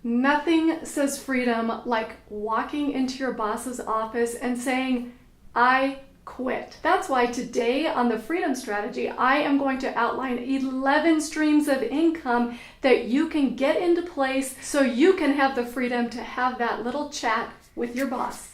Nothing says freedom like walking into your boss's office and saying, I quit. That's why today on the Freedom Strategy, I am going to outline 11 streams of income that you can get into place so you can have the freedom to have that little chat with your boss.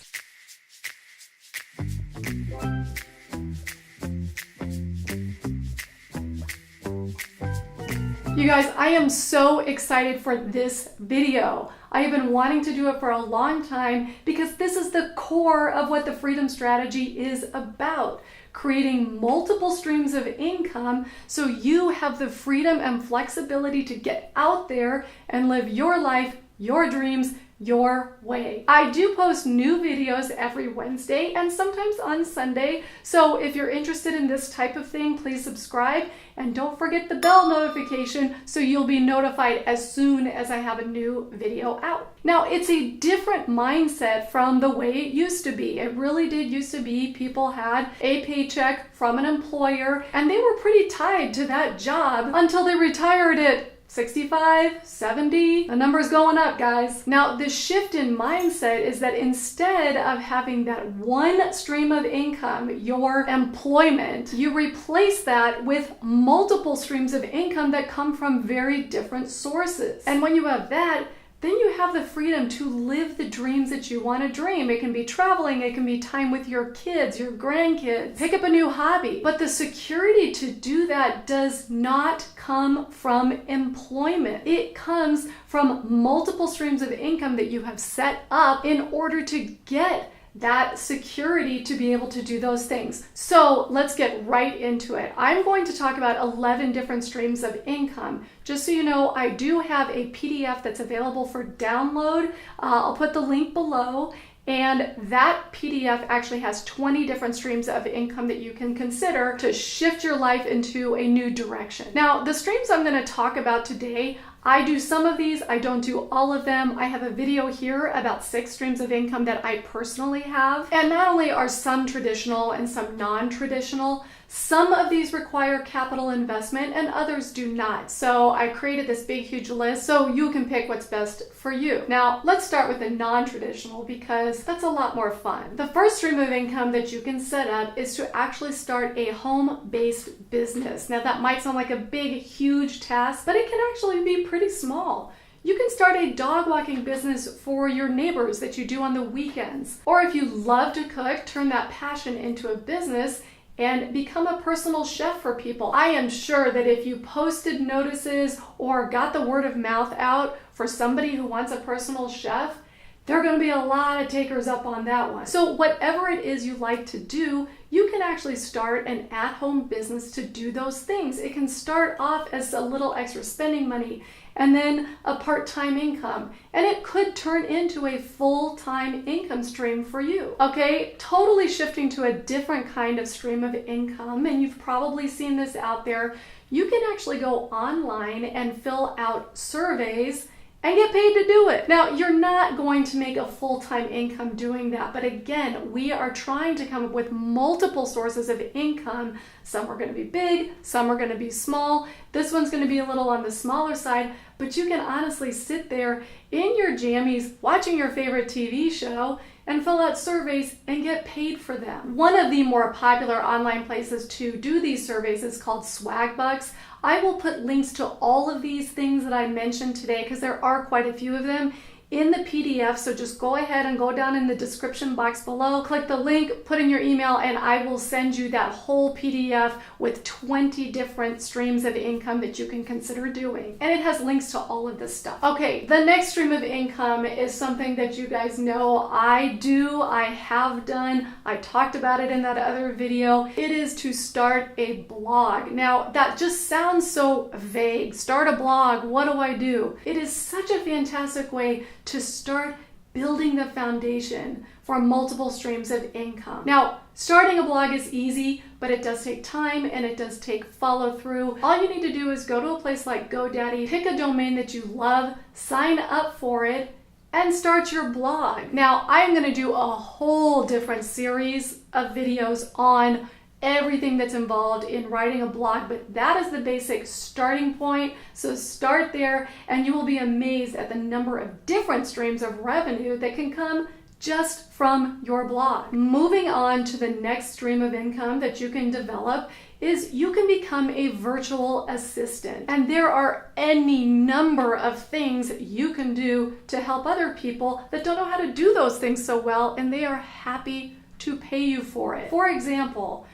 You guys, I am so excited for this video. I have been wanting to do it for a long time because this is the core of what the Freedom Strategy is about. Creating multiple streams of income so you have the freedom and flexibility to get out there and live your life, your dreams, your way. I do post new videos every Wednesday and sometimes on Sunday. So if you're interested in this type of thing, please subscribe and don't forget the bell notification so you'll be notified as soon as I have a new video out. Now, it's a different mindset from the way it used to be. It really did used to be people had a paycheck from an employer and they were pretty tied to that job until they retired at 65, 70, the number's going up, guys. Now, the shift in mindset is that instead of having that one stream of income, your employment, you replace that with multiple streams of income that come from very different sources. And when you have that, then you have the freedom to live the dreams that you want to dream. It can be traveling, it can be time with your kids, your grandkids, pick up a new hobby. But the security to do that does not come from employment. It comes from multiple streams of income that you have set up in order to get that security to be able to do those things. So let's get right into it. I'm going to talk about 11 different streams of income. Just so you know, I do have a PDF that's available for download. I'll put the link below. And that PDF actually has 20 different streams of income that you can consider to shift your life into a new direction. Now, the streams I'm going to talk about today, I do some of these, I don't do all of them. I have a video here about 6 streams of income that I personally have. And not only are some traditional and some non-traditional, some of these require capital investment and others do not. So I created this big, huge list so you can pick what's best for you. Now, let's start with the non-traditional because that's a lot more fun. The first stream of income that you can set up is to actually start a home-based business. Now, that might sound like a big, huge task, but it can actually be pretty small. You can start a dog walking business for your neighbors that you do on the weekends. Or if you love to cook, turn that passion into a business and become a personal chef for people. I am sure that if you posted notices or got the word of mouth out for somebody who wants a personal chef, there are going to be a lot of takers up on that one. So whatever it is you like to do, you can actually start an at-home business to do those things. It can start off as a little extra spending money and then a part-time income. And it could turn into a full-time income stream for you. Okay, totally shifting to a different kind of stream of income, and you've probably seen this out there. You can actually go online and fill out surveys and get paid to do it. Now, you're not going to make a full-time income doing that, but again, we are trying to come up with multiple sources of income. Some are going to be big, some are going to be small. This one's going to be a little on the smaller side, but you can honestly sit there in your jammies watching your favorite TV show and fill out surveys and get paid for them. One of the more popular online places to do these surveys is called Swagbucks. I will put links to all of these things that I mentioned today because there are quite a few of them in the PDF, so just go ahead and go down in the description box below, click the link, put in your email, and I will send you that whole PDF with 20 different streams of income that you can consider doing. And it has links to all of this stuff. Okay, the next stream of income is something that you guys know I do, I have done, I talked about it in that other video. It is to start a blog. Now, that just sounds so vague. Start a blog, what do I do? It is such a fantastic way to start building the foundation for multiple streams of income. Now, starting a blog is easy, but it does take time and it does take follow through. All you need to do is go to a place like GoDaddy, pick a domain that you love, sign up for it, and start your blog. Now, I'm going to do a whole different series of videos on everything that's involved in writing a blog, but that is the basic starting point. So start there and you will be amazed at the number of different streams of revenue that can come just from your blog. Moving on to the next stream of income that you can develop is you can become a virtual assistant. And there are any number of things you can do to help other people that don't know how to do those things so well, and they are happy to pay you for it. For example,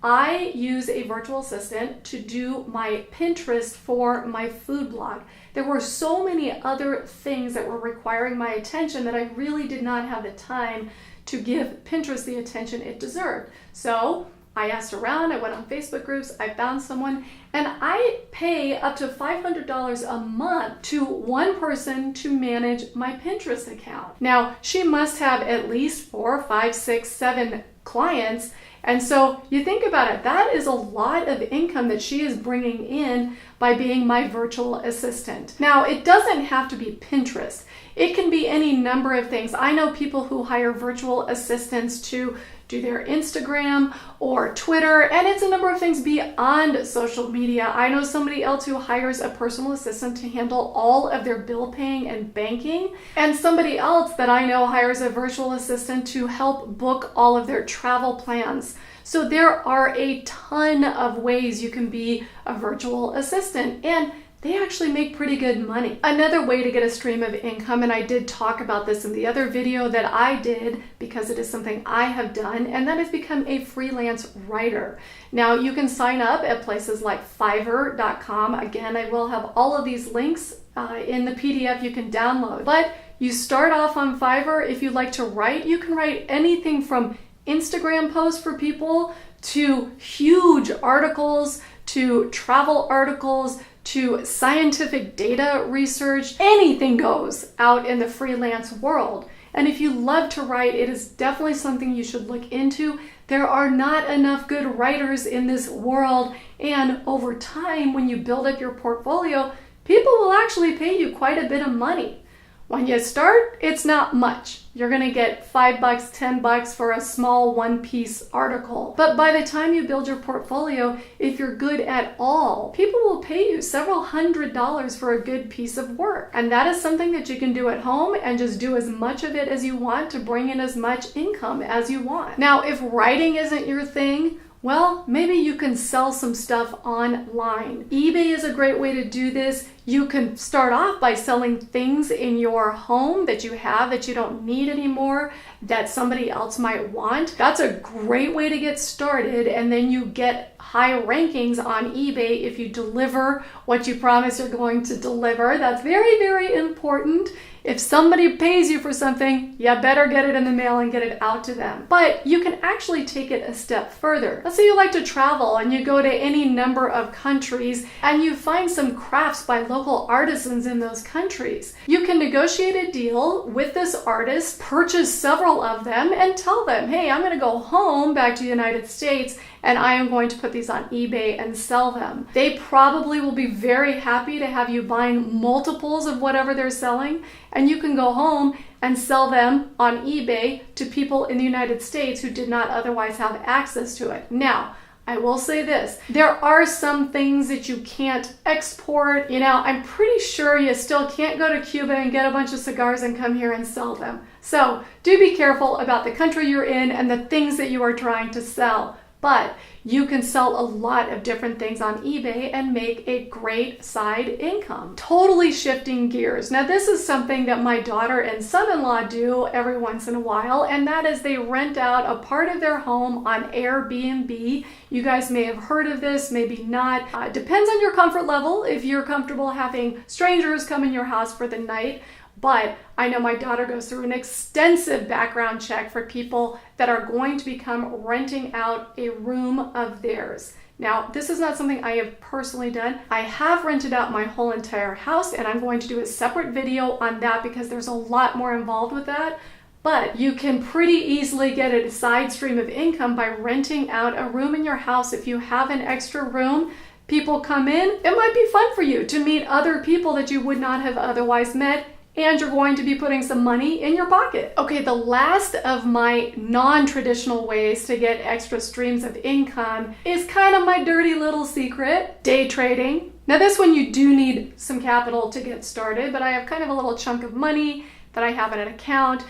I use a virtual assistant to do my Pinterest for my food blog. There were so many other things that were requiring my attention that I really did not have the time to give Pinterest the attention it deserved. So I asked around, I went on Facebook groups, I found someone, and I pay up to $500 a month to one person to manage my Pinterest account. Now, she must have at least 4, 5, 6, 7 clients. And so you think about it, that is a lot of income that she is bringing in by being my virtual assistant. Now, it doesn't have to be Pinterest. It can be any number of things. I know people who hire virtual assistants to do their Instagram or Twitter, and it's a number of things beyond social media. I know somebody else who hires a personal assistant to handle all of their bill paying and banking, and somebody else that I know hires a virtual assistant to help book all of their travel plans. So there are a ton of ways you can be a virtual assistant, and they actually make pretty good money. Another way to get a stream of income, and I did talk about this in the other video that I did because it is something I have done, and that is become a freelance writer. Now you can sign up at places like Fiverr.com. Again, I will have all of these links in the PDF you can download. But you start off on Fiverr. If you like to write, you can write anything from Instagram posts for people to huge articles, to travel articles, to scientific data research. Anything goes out in the freelance world. And if you love to write, it is definitely something you should look into. There are not enough good writers in this world. And over time, when you build up your portfolio, people will actually pay you quite a bit of money. When you start, it's not much. You're gonna get $5, $10 for a small one-piece article. But by the time you build your portfolio, if you're good at all, people will pay you several $100s for a good piece of work. And that is something that you can do at home and just do as much of it as you want to bring in as much income as you want. Now, if writing isn't your thing, well, maybe you can sell some stuff online. eBay is a great way to do this. You can start off by selling things in your home that you have that you don't need anymore, that somebody else might want. That's a great way to get started, and then you get high rankings on eBay if you deliver what you promise you're going to deliver. That's very, very important. If somebody pays you for something, you better get it in the mail and get it out to them. But you can actually take it a step further. Let's say you like to travel and you go to any number of countries and you find some crafts by local artisans in those countries. You can negotiate a deal with this artist, purchase several of them, and tell them, hey, I'm going to go home back to the United States and I am going to put these on eBay and sell them. They probably will be very happy to have you buying multiples of whatever they're selling, and you can go home and sell them on eBay to people in the United States who did not otherwise have access to it. Now, I will say this, there are some things that you can't export. You know, I'm pretty sure you still can't go to Cuba and get a bunch of cigars and come here and sell them. So do be careful about the country you're in and the things that you are trying to sell. But you can sell a lot of different things on eBay and make a great side income. Totally shifting gears. Now, this is something that my daughter and son-in-law do every once in a while, and that is they rent out a part of their home on Airbnb. You guys may have heard of this, maybe not. Depends on your comfort level, if you're comfortable having strangers come in your house for the night. But I know my daughter goes through an extensive background check for people that are going to become renting out a room of theirs. Now, this is not something I have personally done. I have rented out my whole entire house, and I'm going to do a separate video on that because there's a lot more involved with that. But you can pretty easily get a side stream of income by renting out a room in your house. If you have an extra room, people come in, it might be fun for you to meet other people that you would not have otherwise met. and you're going to be putting some money in your pocket. Okay, the last of my non-traditional ways to get extra streams of income is kind of my dirty little secret, day trading. Now this one you do need some capital to get started, but I have kind of a little chunk of money that I have in an account.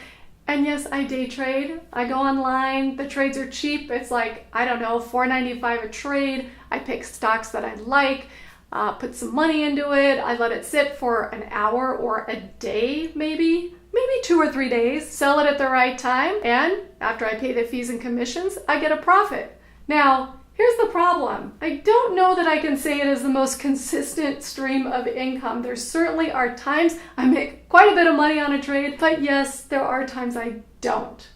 And yes, I day trade. I go online, the trades are cheap. It's like, I don't know, $4.95 a trade. I pick stocks that I like, put some money into it. I let it sit for an hour or a day, maybe 2 or 3 days, sell it at the right time. And after I pay the fees and commissions, I get a profit. Now, here's the problem. I don't know that I can say it is the most consistent stream of income. There certainly are times I make quite a bit of money on a trade, but yes, there are times I don't.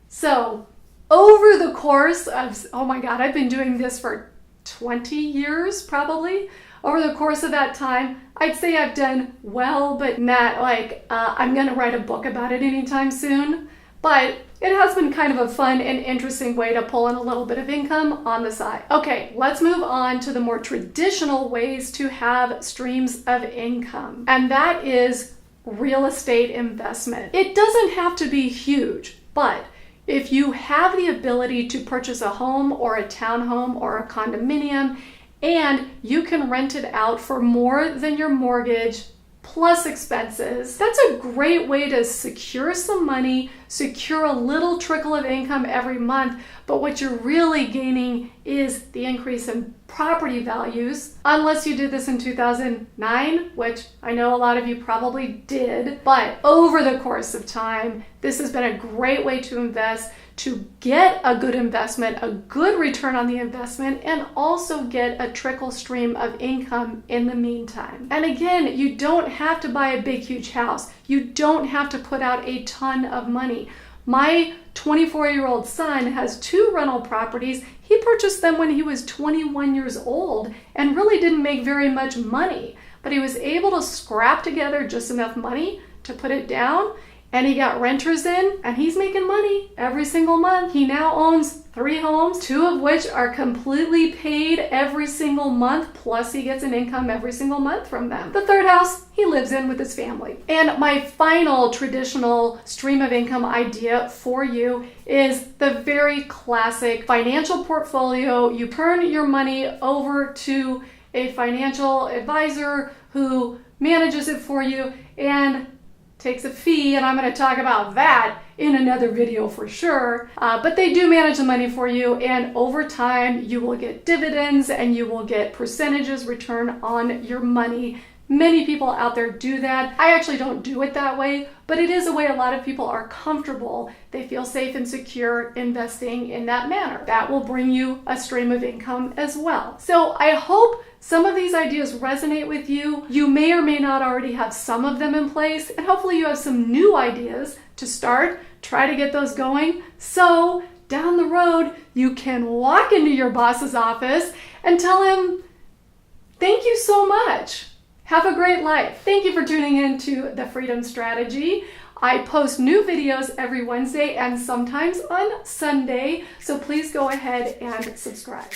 So over the course of, oh my God, I've been doing this for 20 years probably. Over the course of that time, I'd say I've done well, but not like I'm gonna write a book about it anytime soon. But it has been kind of a fun and interesting way to pull in a little bit of income on the side. Okay, let's move on to the more traditional ways to have streams of income. And that is real estate investment. It doesn't have to be huge, but if you have the ability to purchase a home or a townhome or a condominium, and you can rent it out for more than your mortgage plus expenses, that's a great way to secure some money, secure a little trickle of income every month, but what you're really gaining is the increase in property values, unless you did this in 2009, which I know a lot of you probably did, but over the course of time, this has been a great way to invest, to get a good investment, a good return on the investment, and also get a trickle stream of income in the meantime. And again, you don't have to buy a big, huge house. You don't have to put out a ton of money. My 24-year-old son has 2 rental properties. He purchased them when he was 21 years old and really didn't make very much money, but he was able to scrap together just enough money to put it down. And he got renters in, and he's making money every single month. He now owns 3 homes, 2 of which are completely paid every single month, plus he gets an income every single month from them. The 3rd house he lives in with his family. And my final traditional stream of income idea for you is the very classic financial portfolio. You turn your money over to a financial advisor who manages it for you and takes a fee, and I'm going to talk about that in another video for sure. But they do manage the money for you, and over time you will get dividends and you will get percentages return on your money. Many people out there do that. I actually don't do it that way, but it is a way a lot of people are comfortable. They feel safe and secure investing in that manner. That will bring you a stream of income as well. So I hope some of these ideas resonate with you. You may or may not already have some of them in place, and hopefully you have some new ideas to start. Try to get those going, so down the road you can walk into your boss's office and tell him, "Thank you so much. Have a great life." Thank you for tuning in to The Freedom Strategy. I post new videos every Wednesday and sometimes on Sunday, so please go ahead and subscribe.